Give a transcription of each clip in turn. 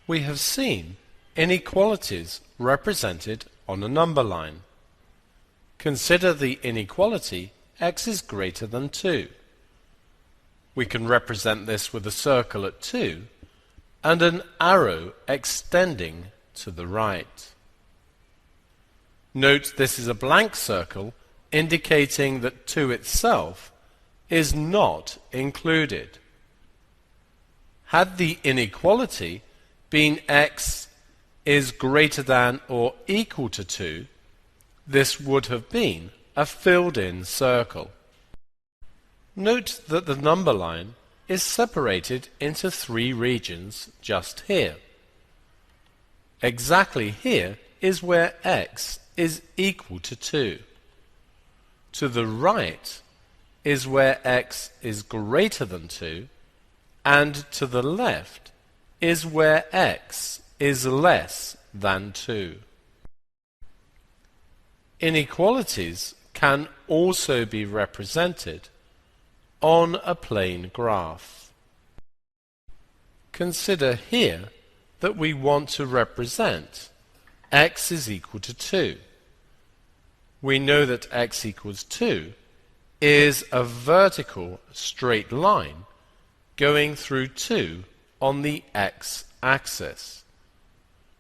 We have seen inequalities represented on a number line. Consider the inequality x is greater than 2. We can represent this with a circle at 2 and an arrow extending to the right. Note this is a blank circle indicating that 2 itself is not included. Had the inequality been x is greater than or equal to 2, this would have been a filled-in circle. Note that the number line is separated into 3 regions just here. Exactly here is where x is equal to 2. To the right is where x is greater than 2, and to the left is where x is less than 2. Inequalities can also be represented on a plane graph. Consider here that we want to represent x is equal to 2. We know that x equals 2 is a vertical straight line going through 2 on the x-axis.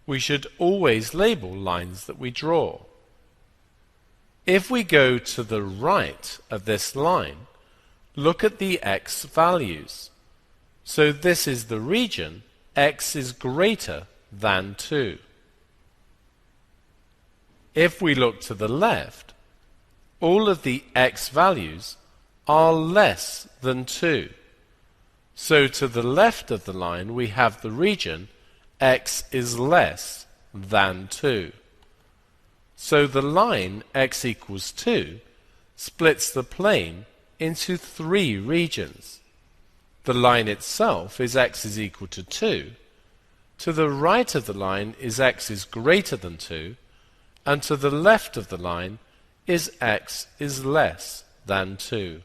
We should always label lines that we draw. If we go to the right of this line, look at the x values. So this is the region x is greater than 2. If we look to the left, all of the x values are less than 2. So to the left of the line we have the region x is less than 2. So the line x equals 2 splits the plane into 3 regions. The line itself is x is equal to 2. To the right of the line is x is greater than 2, and to the left of the line is x is less than 2.